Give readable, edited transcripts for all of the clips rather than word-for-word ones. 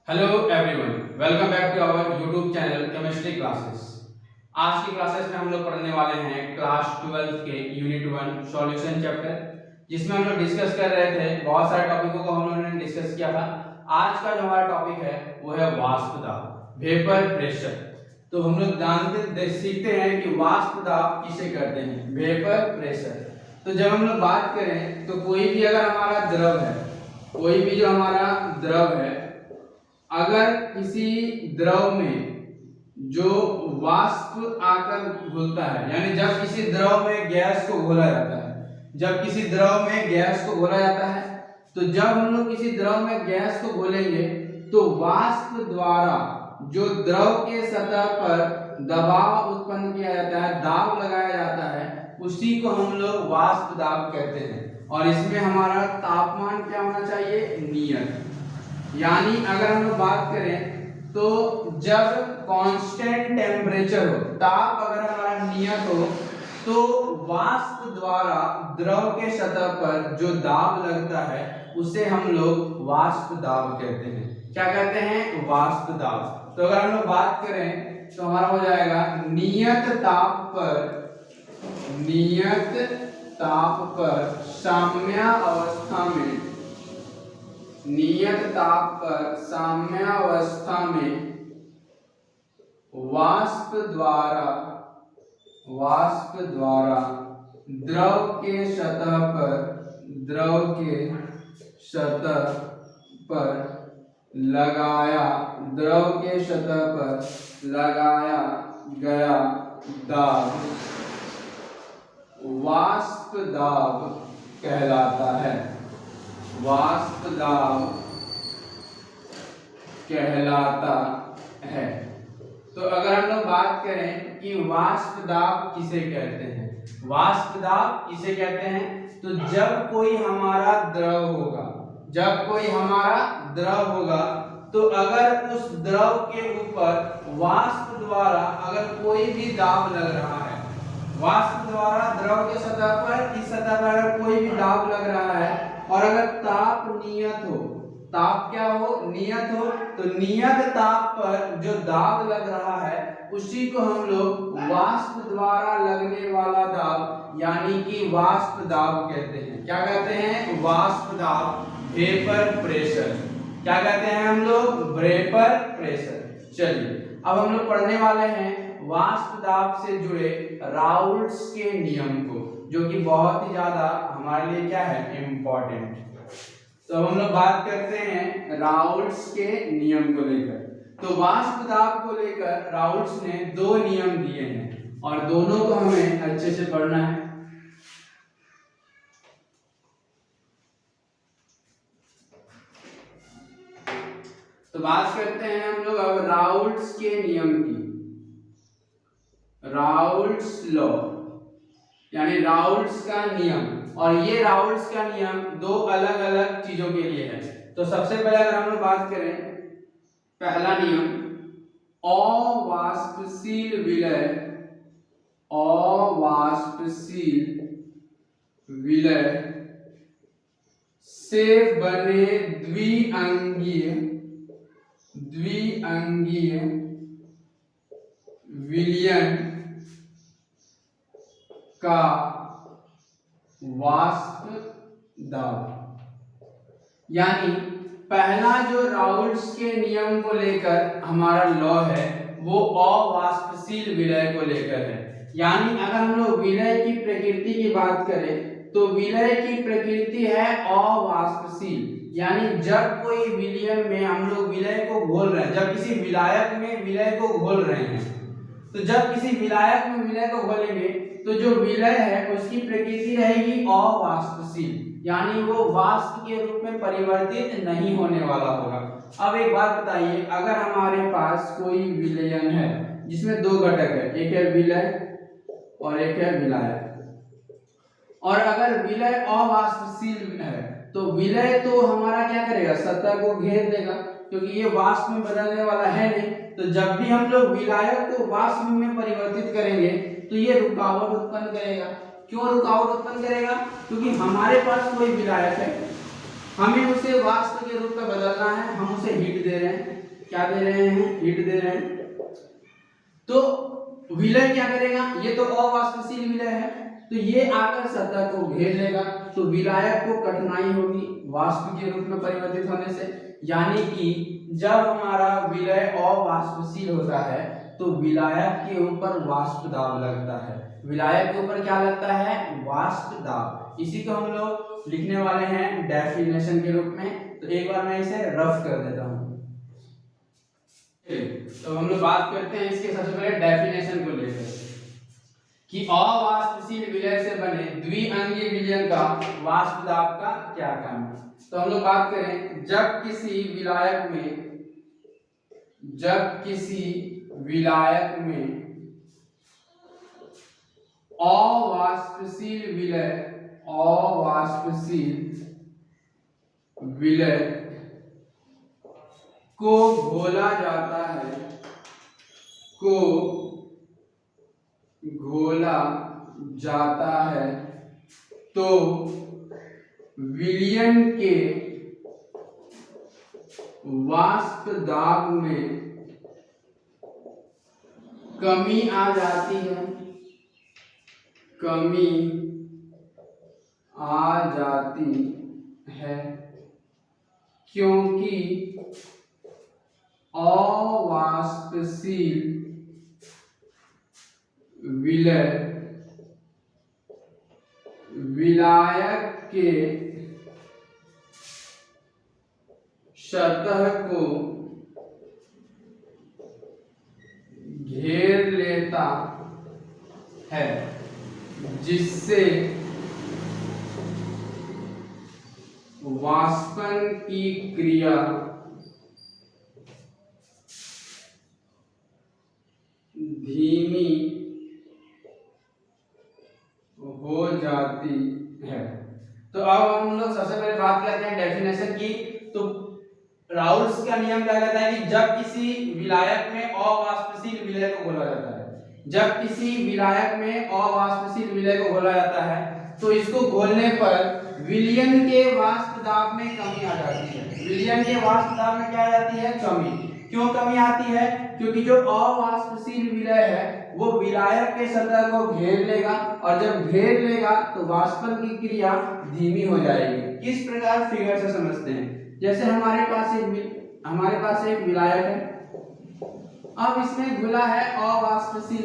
Hello everyone, welcome back to our YouTube channel chemistry classes. आज की classes में हम लोग पढ़ने वाले हैं क्लास 12 के यूनिट 1 सॉल्यूशन चैप्टर, जिसमें हम लोग डिस्कस कर रहे थे। बहुत सारे टॉपिकों को हम लोगों ने डिस्कस किया था। आज का जो हमारा टॉपिक है वो है वाष्प दाब, वेपर प्रेशर। तो हम लोग सीखते हैं कि वाष्प दाब किसे कहते हैं, वेपर प्रेशर। तो जब हम लोग बात करें तो कोई भी अगर हमारा द्रव है, कोई भी जो हमारा द्रव है, अगर किसी द्रव में जो वाष्प आकर घुलता है, यानी जब किसी द्रव में गैस को घोला जाता है, जब किसी द्रव में गैस को घोला जाता है, तो जब हम लोग किसी द्रव में गैस को घोलेंगे तो वाष्प द्वारा जो द्रव के सतह पर दबाव उत्पन्न किया जाता है, दाब लगाया जाता है, उसी को हम लोग वाष्प दाब कहते हैं। और इसमें हमारा तापमान क्या होना चाहिए, नियत। यानी अगर हम लोग बात करें तो जब कांस्टेंट टेम्परेचर हो, ताप अगर हमारा नियत हो, तो वाष्प द्वारा द्रव के सतह पर जो दाब लगता है उसे हम लोग वाष्प दाब कहते हैं। क्या कहते हैं, वाष्प दाब। तो अगर हम लोग बात करें तो हमारा हो जाएगा नियत ताप पर साम्यावस्था में, नियत ताप पर साम्यावस्था में वाष्प द्वारा द्रव के सतह पर लगाया गया दाब वाष्प दाब कहलाता है, वाष्प दाब कहलाता है। तो अगर हम लोग बात करें कि वाष्प दाब किसे कहते हैं, वाष्प दाब किसे कहते हैं, तो जब कोई हमारा द्रव होगा, तो अगर उस द्रव के ऊपर वाष्प द्वारा अगर कोई भी दाब लग रहा है, वाष्प द्वारा द्रव के सतह पर, इस सतह पर अगर कोई भी दाब लग रहा है, और अगर ताप नियत हो, ताप क्या हो, नियत हो, तो नियत ताप पर जो दाब लग रहा है उसी को हम लोग वाष्प द्वारा लगने वाला दाब यानी कि वाष्प दाब कहते हैं। क्या कहते हैं, वाष्प दाब, वेपर प्रेशर। क्या कहते हैं हम लोग, वेपर प्रेशर। चलिए अब हम लोग पढ़ने वाले हैं वाष्प दाब से जुड़े राउल्ट्स के नियम को, जो कि बहुत ही ज्यादा हमारे लिए क्या है, इम्पोर्टेंट। तो हम लोग बात करते हैं राउल्ट्स के नियम को लेकर। तो वाष्प दाब को लेकर राउल्ट्स ने 2 नियम दिए हैं और दोनों को हमें अच्छे से पढ़ना है। तो बात करते हैं हम लोग अब राउल्ट्स के नियम की, राउल्ट्स लॉ यानी राउल्ट्स का नियम। और ये राउल्ट्स का नियम 2 अलग अलग चीजों के लिए है। तो सबसे पहले अगर हम लोग बात करें, पहला नियम, अवाष्पशील विलय से बने द्विअंगीय विलयन का वाष्प दाब। यानी पहला जो राउल्ट्स के नियम को लेकर हमारा लॉ है वो अवाष्पशील विलय को लेकर है। यानी अगर हम लोग विलय की प्रकृति की बात करें तो विलय की प्रकृति है अवाष्पशील। यानी जब कोई विलयन में हम लोग विलय को घोल रहे हैं, जब किसी विलायक में विलय को घोल रहे हैं, तो जब किसी विलायक में विलय को घोलेंगे तो जो विलय है उसकी प्रकृति रहेगी अवाष्पशील, यानी वो वाष्प के रूप में परिवर्तित नहीं होने वाला होगा। अब एक बात बताइए, अगर हमारे पास कोई विलयन है जिसमें 2 घटक है, एक है विलय और एक है विलायक, और अगर विलय अवाष्पशील है तो विलय तो हमारा क्या करेगा, सतह को घेर लेगा, क्योंकि ये वाष्प में बदलने वाला है नहीं। तो जब भी हम लोग विलायक को वाष्प में परिवर्तित करेंगे तो ये रुकावट उत्पन्न करेगा। क्यों रुकावट उत्पन्न करेगा, क्योंकि हमारे पास कोई विलायक है, हमें उसे वाष्प के रूप में बदलना है, हम उसे हीट दे रहे हैं। क्या दे रहे हैं? हीट दे रहे हैं। तो विलय क्या करेगा? ये तो अवाष्पशील विलय है, तो ये आकर सतह को घेर लेगा, तो विलायक को कठिनाई होगी वाष्प के रूप में परिवर्तित होने से। यानी कि जब हमारा विलय अवाष्पशील होता है तो विलायक के ऊपर वाष्प दाब लगता है। विलायक के ऊपर क्या लगता है? वाष्प दाब। इसी को हम लोग लिखने वाले हैं डेफिनेशन के रूप में। तो एक बार मैं इसे रफ कर देता हूं। तो हम लोग बात करते हैं इसके सबसे पहले डेफिनेशन को लेकर कि अवाष्पशील विलय से बने द्विअंगीय विलयन का वाष्प दाब का क्या काम है। तो हम लोग बात करें, जब किसी विलायक में अवाष्पशील विलय को घोला जाता है तो विलयन के वाष्प दाब में कमी आ जाती है, क्योंकि अवाष्पशील विलय विलायक के सतह को घेर लेता है, जिससे वाष्पन की क्रिया धीमी हो जाती है। तो अब हम लोग सबसे पहले बात करते हैं डेफिनेशन की। तो राउल्स का नियम क्या कहता है कि जब किसी विलायक में अवाष्पशील विलय को घोला जाता है, तो इसको घोलने पर विलयन के वाष्प दाब में कमी आ जाती है। विलयन के वाष्प दाब में क्या आ जाती है? कमी। क्यों कमी आती है? क्योंकि जो अवाष्पशील विलय है वो विलायक के सतह को घेर लेगा, और जब घेर लेगा तो वाष्पन की क्रिया धीमी हो जाएगी। किस प्रकार? फिगर से समझते हैं। जैसे हमारे पास एक विलायक है, अब इसमें घुला है अवाष्पशील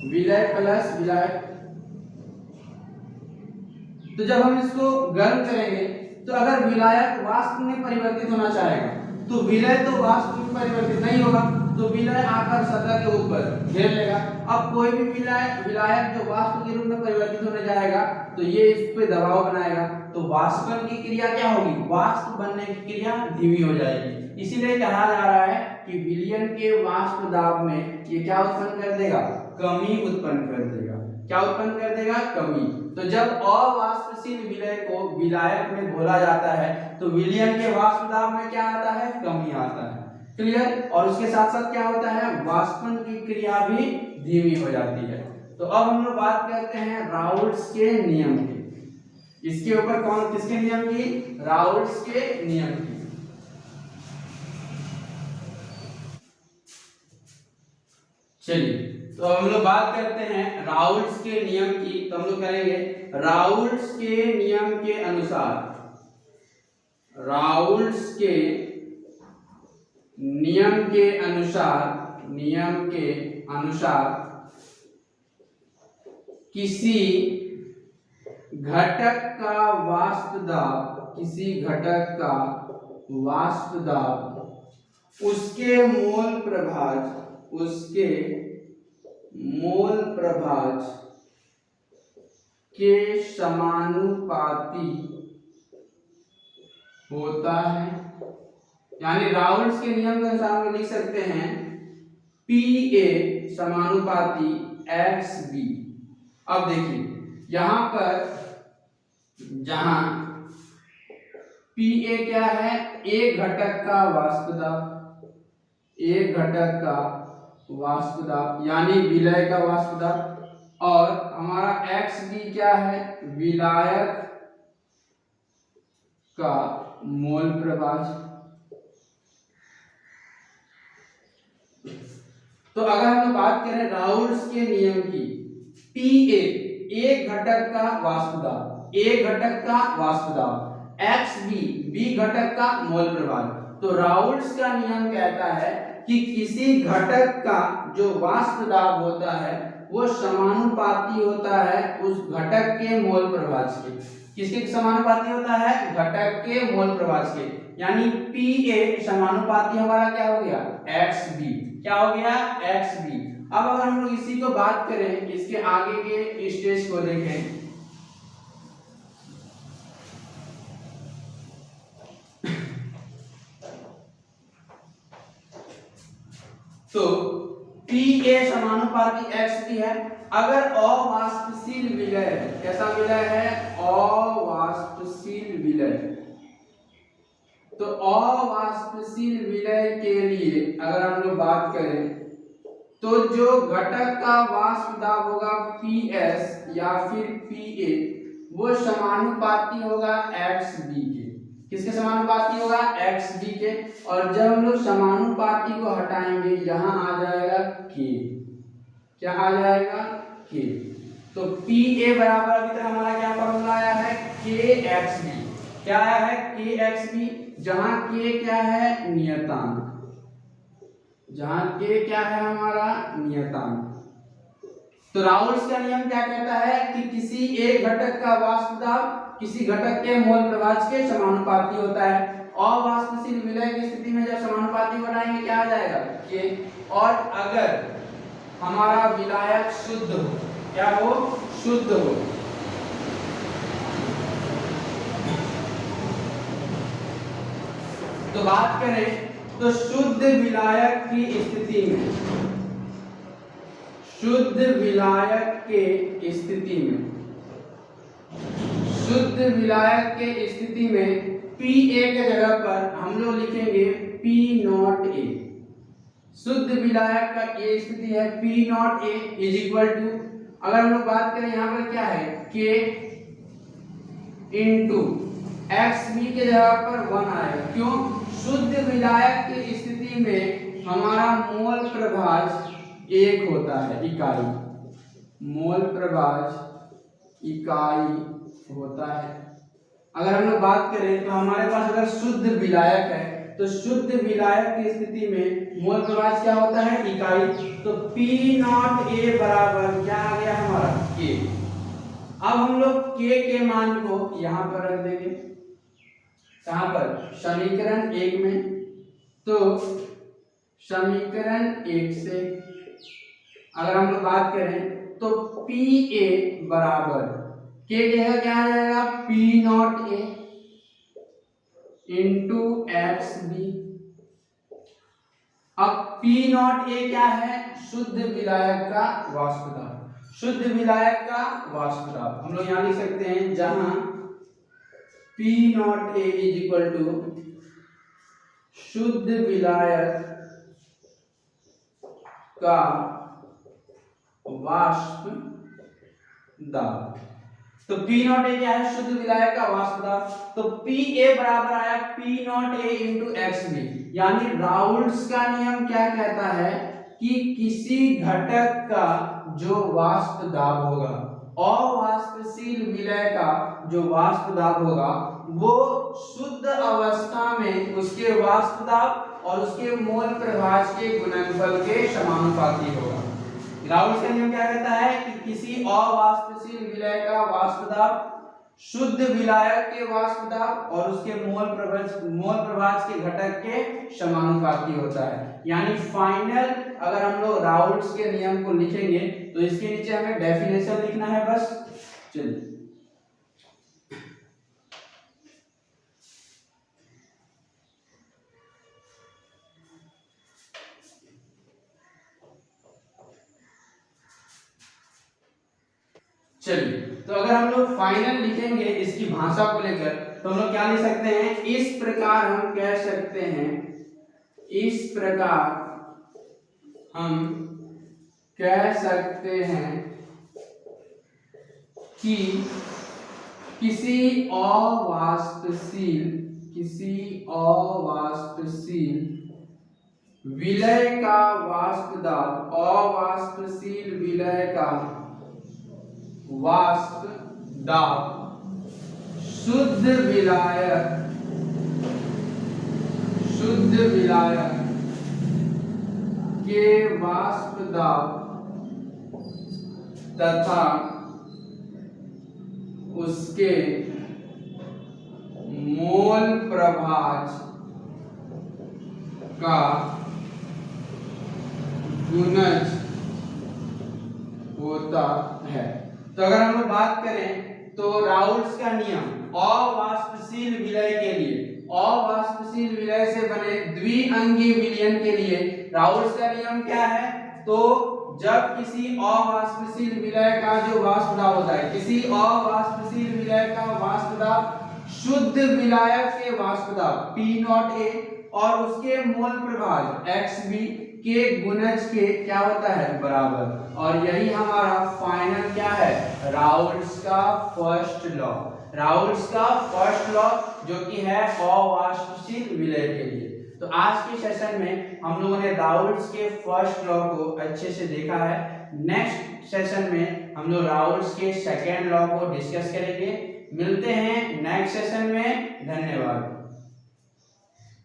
विलय प्लस विलायक। तो जब हम इसको गर्म करेंगे तो अगर विलायक वाष्प में परिवर्तित होना चाहेगा तो विलय तो वाष्प में परिवर्तित नहीं होगा, तो विलय आकर सतह के ऊपर घेर लेगा। अब कोई भी विलायक जो वाष्प के रूप में परिवर्तित होने जाएगा तो ये इस पे दबाव बनाएगा, तो वाष्पन की क्रिया क्या होगी? वाष्प बनने की क्रिया धीमी हो जाएगी। इसीलिए कहा जा रहा है कि विलयन के वाष्प दाब में ये क्या उत्पन्न कर देगा? कमी उत्पन्न कर देगा। क्या उत्पन्न कर देगा? कमी। तो जब अवाष्पशील विलय को विलायक में घोला जाता है तो विलयन के वाष्प दाब में क्या आता है? कमी आता है। क्लियर? और उसके साथ साथ क्या होता है? वाष्पन की क्रिया भी धीमी हो जाती है। तो अब हम लोग बात करते हैं राउल्ट्स के नियम की। इसके ऊपर किसके नियम की? राउल्ट्स के नियम की। चलिए, तो हम लोग बात करते हैं राउल्ट्स के नियम की। तो हम लोग करेंगे राउल्ट्स के नियम के अनुसार किसी घटक का वाष्प दाब उसके मोल प्रभाज के समानुपाती होता है। यानी राउल्ट्स के नियम के अनुसार हम लिख सकते हैं PA समानुपाती XB। अब देखिए यहां पर जहां PA क्या है? एक घटक का वाष्प दाब यानी विलय का वाष्प दाब, और हमारा XB क्या है? विलायक का मोल प्रभाज। तो अगर हम बात करें राउल्ट्स के नियम की, Pa एक घटक का वाष्प दाब, एक घटक का वाष्प दाब, Xb बी घटक का मोल प्रभाज। तो राउल्ट्स का नियम कहता है कि किसी घटक का जो वाष्प दाब होता है वो समानुपाती होता है उस घटक के मोल प्रभाज के। किसके समानुपाती होता है? घटक के मोल प्रभाज के। यानी Pa समानुपाती हमारा क्या हो गया? Xb। क्या हो गया? Xb। अब अगर हम लोग इसी को बात करें, इसके आगे के स्टेज को देखें, तो Pa समानुपाती Xb है। अगर अवाष्पशील विलय, कैसा विलय है? अवाष्पशील विलय। तो अवाष्पशील विलय के लिए अगर हम लोग बात करें तो जो घटक का वाष्प दाब होगा Ps या फिर Pa वो समानुपाती होगा Xb के। किसके समानुपाती होगा? Xb के। और जब हम लोग समानुपाती को हटाएंगे यहाँ आ जाएगा K। क्या आ जाएगा? K। तो Pa बराबर अभी तक हमारा क्या फॉर्मूला आया है? Kxb। क्या आया है? Kxb। जहां K क्या है? नियतांक। जहां K क्या है? हमारा नियतांक। तो राउल्ट्स का नियम क्या कहता है कि किसी एक घटक का वाष्प दाब किसी घटक के मोल प्रभाज के समानुपाती होता है। अवाष्पशील विलय की स्थिति में जब समानुपाती बनाएंगे क्या आ जाएगा? K। और अगर हमारा विलायक शुद्ध हो, क्या हो? शुद्ध हो, तो बात करें तो शुद्ध विलायक की स्थिति में, शुद्ध विलायक के स्थिति में, शुद्ध विलायक के स्थिति में Pa के जगह पर हम लोग लिखेंगे P0A। शुद्ध विलायक का ये स्थिति है P0A इज इक्वल टू, अगर हम लोग बात करें यहाँ पर क्या है? K इंटू Xb के जगह पर 1 आएगा। क्यों? शुद्ध विलायक की स्थिति में हमारा मोल प्रभाज एक होता है, इकाई। मोल प्रभाज इकाई होता है। अगर हम लोग बात करें तो हमारे पास अगर शुद्ध विलायक है तो शुद्ध विलायक की स्थिति में मोल प्रभाज क्या होता है? इकाई। तो P0A बराबर क्या आ गया हमारा? K। अब हम लोग K के मान को यहाँ पर रख देंगे। कहाँ पर? समीकरण 1 में। तो समीकरण 1 से अगर हम लोग बात करें तो Pa बराबर K जगह क्या आ जाएगा? P0A into Xb। अब P0A क्या है? शुद्ध विलायक का वाष्प दाब। शुद्ध विलायक का वाष्प दाब हम लोग यहाँ लिख सकते हैं, जहां P0A इज इक्वल टू शुद्ध विलायक का वाष्प दाब। तो P0A क्या है? शुद्ध विलायक का वाष्प दाब। तो Pa बराबर आया P0A इंटू Xb। यानी राउल्ट्स का नियम क्या कहता है कि किसी घटक का जो वाष्प दाब होगा, अवाष्पशील विलय का जो वाष्प दाब होगा, वो शुद्ध अवस्था में उसके वाष्प दाब और उसके मोल प्रभाज के गुणनफल के समानुपाती होगा। राउल्ट्स का नियम क्या कहता है कि किसी अवाष्पशील विलय का वाष्प दाब शुद्ध विलायक के वाष्प दाब और उसके मोल प्रभाज के घटक के समानुपाती होता है। यानी फाइनल अगर हम लोग राउल्ट्स के नियम को लिखेंगे तो इसके नीचे हमें डेफिनेशन लिखना है बस। चलिए तो अगर हम लोग फाइनल लिखेंगे इसकी भाषा को लेकर तो हम लोग क्या लिख सकते हैं? इस प्रकार हम कह सकते हैं, इस प्रकार हम कह सकते हैं कि किसी अवाष्पशील विलय का वाष्प दाब, अवाष्पशील विलय का वाष्प दाब शुद्ध विलायक के वाष्प दाब तथा उसके मोल प्रभाज का गुणज होता है। तो अगर हम लोग बात करें तो राउल्ट्स का नियम अवाष्पशील विलय के लिए, अवाष्पशील विलय से बने द्विअंगी विलयन के लिए राउल्ट्स का नियम क्या है? तो जब किसी अवाष्पशील विलय का जो वाष्प दाब होता है, किसी अवाष्पशील विलय का वाष्प दाब शुद्ध विलायक के वाष्प दाब P0A और उसके मोल प्रभाज XB के गुणज के क्या होता है? बराबर। और यही हमारा फाइनल क्या है? राउल्ट्स का फर्स्ट लॉ, राउल्ट्स का फर्स्ट लॉ जो कि है अवाष्पशील विलय के लिए। तो आज के सेशन में हम लोगों ने राउल्ट्स के फर्स्ट लॉ को अच्छे से देखा है। नेक्स्ट सेशन में हम लोग राउल्ट्स के सेकेंड लॉ को डिस्कस करेंगे। मिलते हैं नेक्स्ट सेशन में। धन्यवाद।